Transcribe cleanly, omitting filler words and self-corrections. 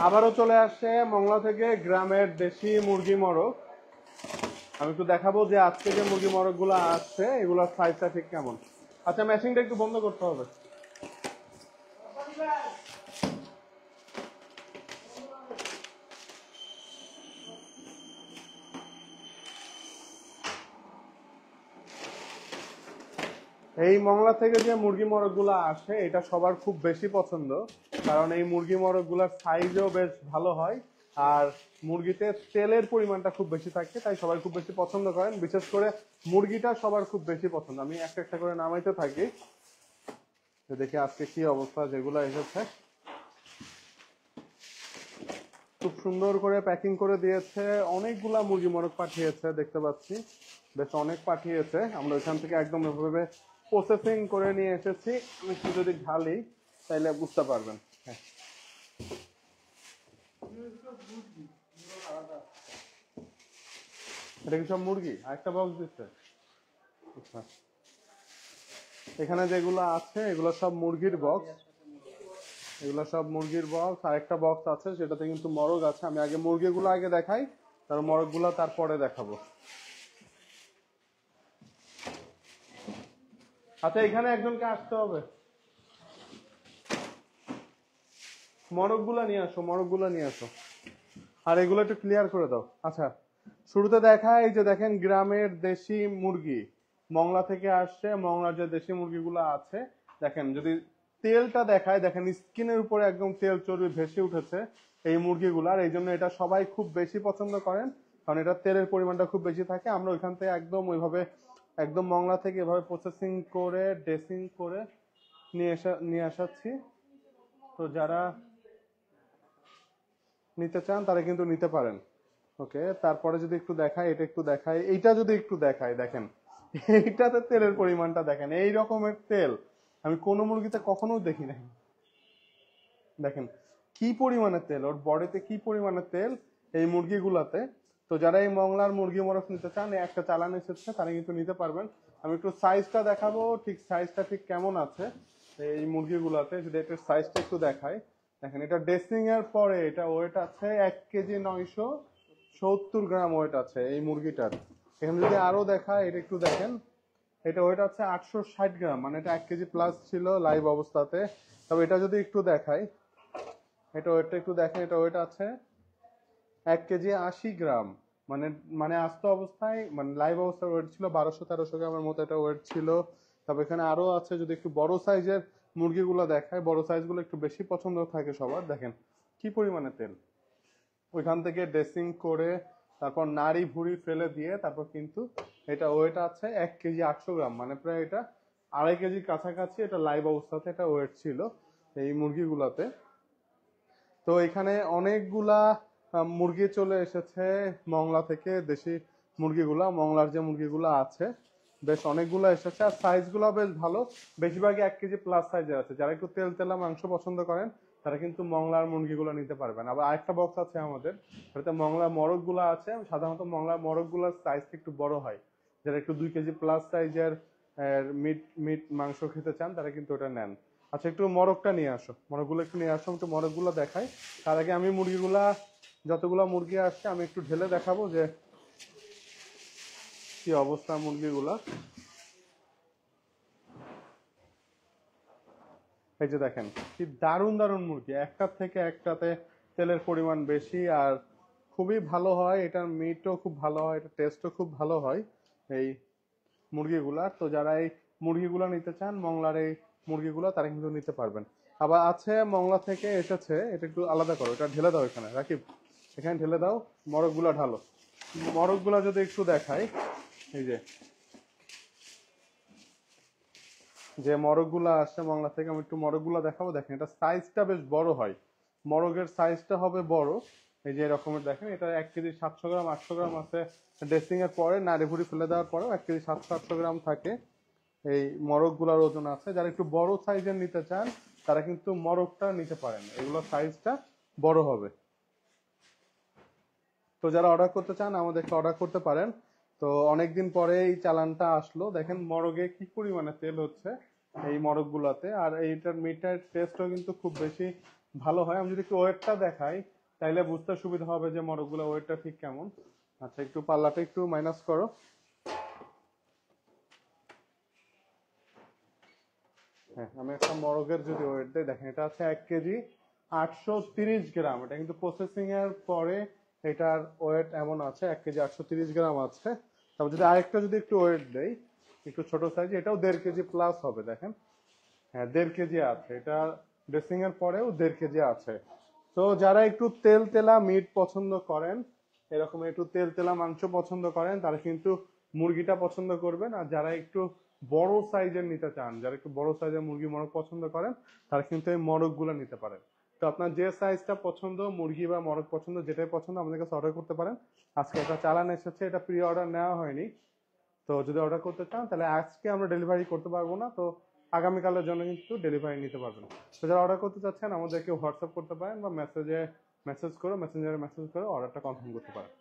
আবারও চলে আসছে মংলা থেকে গ্রামের দেশি মুরগি মরক। আমি একটু দেখাবো যে আজকে যে মুরগি মরক গুলো আসছে এগুলোর সাইজটা ঠিক কেমন। আচ্ছা, মেশিনটা একটু বন্ধ করতে হবে। এই মংলা থেকে যে মুরগি মরক গুলো আসে এটা সবার খুব বেশি পছন্দ, কারণ এই মুরগি মরক গুলার সাইজও বেশ ভালো হয় আর মুরগিতে তেলের পরিমাণটা খুব বেশি থাকে, তাই সবাই খুব বেশি পছন্দ করেন। বিশেষ করে মুরগিটা সবার খুব বেশি পছন্দ। আমি একটা একটা করে নামাইতে থাকি, দেখি আজকে কি অবস্থা। যেগুলো এসেছে খুব সুন্দর করে প্যাকিং করে দিয়েছে, অনেকগুলা মুরগি মরক পাঠিয়েছে দেখতে পাচ্ছি, বেশ অনেক পাঠিয়েছে। আমরা ওইখান থেকে একদম এভাবে প্রসেসিং করে নিয়ে এসেছি। আমি একটু যদি ঢালি তাইলে বুঝতে পারবেন। হ্যাঁ, এটা কি সব মুরগি? আরেকটা বক্স দিচ্ছে। আচ্ছা, এখানে যেগুলো আছে এগুলো সব মুরগির বক্স, এগুলো সব মুরগির বক্স। আরেকটা বক্স আছে সেটাতে কিন্তু মরগ আছে। আমি আগে মুরগিগুলো আগে দেখাই, তার মরগগুলো তারপরে দেখাবো। আচ্ছা, এখানে একজনকে আসতে হবে, মরগগুলো নিয়ে আসো, মরগগুলো নিয়ে আসো, আর এগুলো একটু ক্লিয়ার করে দাও। আচ্ছা, শুরুতে দেখায় এই যে দেখেন গ্রামের দেশি মুরগি মংলা থেকে আসছে। মংলার যে দেশি মুরগিগুলো আছে দেখেন, যদি তেলটা দেখায় দেখেন স্কিনের উপরে একদম তেল চর্বি ভেসে উঠেছে এই মুরগিগুলার। এই জন্য এটা সবাই খুব বেশি পছন্দ করেন, কারণ এটা তেলের পরিমাণটা খুব বেশি থাকে। আমরা ওইখান থেকে একদম ওইভাবে একদম মংলা থেকে এভাবে প্রসেসিং করে ড্রেসিং করে নিয়ে আসাচ্ছি। তো যারা নিতে চান তারা কিন্তু নিতে পারেন। ওকে, তারপরে যদি একটু দেখায়, এটা একটু দেখায়, এইটা যদি একটু দেখায় দেখেন এইটাতে তেলের পরিমাণটা দেখেন, এই রকমের তেল আমি কোনো মুরগিতে কখনো দেখি নাই। দেখেন কি পরিমাণে তেল, ওর বডিতে কি পরিমাণে তেল এই মুরগিগুলাতে। তো যারা এই মংলার মুরগি মোরগ নিতে চান, একটা চালান এসেছে, তারা কিন্তু নিতে পারবেন। আমি একটু সাইজটা দেখাবো, ঠিক সাইজটা ঠিক কেমন আছে এই মুরগিগুলাতে। যদি এটার সাইজটা একটু দেখায়, দেখেন এটা ড্রেসিং এর পরে এটা ওয়েট আছে 1 কেজি 970 গ্রাম ওয়েট আছে এই মুরগিটার। এখানে যদি আরো দেখায়, এটা একটু দেখেন, এটা ওয়েট আছে 860 গ্রাম, মানে এটা 1 কেজি প্লাস ছিল লাইভ অবস্থাতে। তবে এটা যদি একটু দেখাই, এটা ওয়েটটা একটু দেখেন, এটা ওয়েট আছে 1 কেজি 80 গ্রাম, মানে মানে আস্ত অবস্থায় মানে লাইভ অবস্থায় ওয়েট ছিল 1200-1300 গ্রামের মতো এটা ওয়েট ছিল। তবে এখানে আরো আছে, যদি একটু বড় সাইজের মুরগিগুলো দেখায়, বড় সাইজগুলো একটু বেশি পছন্দ থাকে সবার। দেখেন কি পরিমাণে তেল, ওইখান থেকে ড্রেসিং করে তারপর নাড়ি ভুড়ি ফেলে দিয়ে তারপর কিন্তু এটা ওয়েট আছে 1 কেজি 800 গ্রাম, মানে প্রায় এটা 2.5 কেজির কাছাকাছি এটা লাইভ অবস্থাতে এটা ওয়েট ছিল এই মুরগিগুলাতে। তো এখানে অনেকগুলা মুরগি চলে এসেছে মংলা থেকে, দেশি মুরগিগুলা মংলার যে মুরগিগুলা আছে বেশ অনেকগুলো এসেছে, আর সাইজগুলো বেশ ভালো। বেশিরভাগই 1 কেজি প্লাস সাইজের আছে। যারা একটু তেল তেলা মাংস পছন্দ করেন তারা কিন্তু মংলার মুরগিগুলো নিতে পারবেন। আবার আরেকটা বক্স আছে আমাদের, সেটাতে মংলার মরক গুলা আছে। সাধারণত মংলার মরক গুলার সাইজ একটু বড় হয়। যারা একটু 2 কেজি প্লাস সাইজের মিট মিট মাংস খেতে চান তারা কিন্তু ওটা নেন। আচ্ছা, একটু মরকটা নিয়ে আসো, মরকগুলো একটু নিয়ে আসো, একটু মরকগুলো দেখাই। তার আগে আমি মুরগিগুলা, যতগুলা মুরগি আসছে আমি একটু ঢেলে দেখাবো যে কি অবস্থা মুরগিগুলা। এই যে দেখেন কি দারুণ দারুণ মুরগি, একটার থেকে একটাতে তেলের পরিমাণ বেশি আর খুবই ভালো হয়। এটার মিটও খুব ভালো হয়, এটা টেস্টও খুব ভালো হয় এই মুরগিগুলা। তো যারা এই মুরগিগুলা নিতে চান মংলার এই মুরগিগুলা, তারা কিন্তু নিতে পারবেন। আবার আছে মংলা থেকে এসেছে, এটা একটু আলাদা করো, এটা ঢেলে দাও এখানে, রাকিব এখানে ঢেলে দাও, মরকগুলা ঢালো। মরকগুলা যদি একটু দেখাই, এই যে যে মরগগুলা আসছে মংলা থেকে, আমি একটু মরগগুলা দেখাবো। দেখেন এটা সাইজটা বেশ বড় হয়, মরগের সাইজটা হবে বড়। এই যে এরকমের দেখেন, এটা 1 কেজি 700 গ্রাম 800 গ্রাম আছে। ড্রেসিং এর পরে নাড়ি ভুড়ি ফেলে দেওয়ার পরেও 1 কেজি 700-800 গ্রাম থাকে এই মরগগুলার ওজন আছে। যারা একটু বড় সাইজের নিতে চান তারা কিন্তু মরগটা নিতে পারেন, এগুলো সাইজটা বড় হবে। তো যারা অর্ডার করতে চান আমাদেরকে অর্ডার করতে পারেন। তো অনেকদিন পরে এই চালানটা আসলো, দেখেন মরগে কি পরিমাণে তেল হচ্ছে এই মরগ গুলাতে। আর এইটার মিটের টেস্টও কিন্তু খুব বেশি ভালো হয়। আমি যদি একটু ওয়েটটা দেখাই তাইলে বুঝতে সুবিধা হবে যে মোরগগুলো ওয়েটটা ঠিক কেমন। আচ্ছা একটু পাল্লাটা একটু মাইনাস করো। হ্যাঁ আমি একটা মোরগের যদি ওয়েট দেই, দেখেন এটা আছে 1 কেজি 830 গ্রাম। এটা কিন্তু প্রসেসিং এর পরে এটার ওয়েট এমন আছে 1 কেজি 830 গ্রাম আছে। তারপর যদি আরেকটা যদি একটু ওয়েট দেই, একটু ছোট সাইজ, এটাও 1.5 কেজি প্লাস হবে দেখেন। হ্যাঁ 1.5 কেজি আছে, এটা ড্রেসিং এর পরেও 1.5 কেজি আছে। তো যারা একটু তেল তেলা মিট পছন্দ করেন, এরকম একটু তেল তেলা মাংস পছন্দ করেন, তারা কিন্তু মুরগিটা পছন্দ করবেন। আর যারা একটু বড় সাইজের নিতে চান, যারা একটু বড় সাইজের মুরগি মোরগ পছন্দ করেন, তারা কিন্তু এই মোরগ গুলো নিতে পারেন। তো আপনার যে সাইজটা পছন্দ, মুরগি বা মোরগ পছন্দ, যেটাই পছন্দ আমাদের কাছে অর্ডার করতে পারেন। আজকে একটা চালান এসেছে, এটা প্রি অর্ডার নেওয়া হয়নি। তো যদি অর্ডার করতে চান তাহলে আজকে আমরা ডেলিভারি করতে পারবো না, তো আগামীকালের জন্য কিন্তু ডেলিভারি নিতে পারবেন। তো যারা অর্ডার করতে চাচ্ছেন আমাদেরকে হোয়াটসঅ্যাপ করতে পারেন বা মেসেজ করে মেসেঞ্জারে মেসেজ করে অর্ডারটা কনফার্ম করতে পারেন।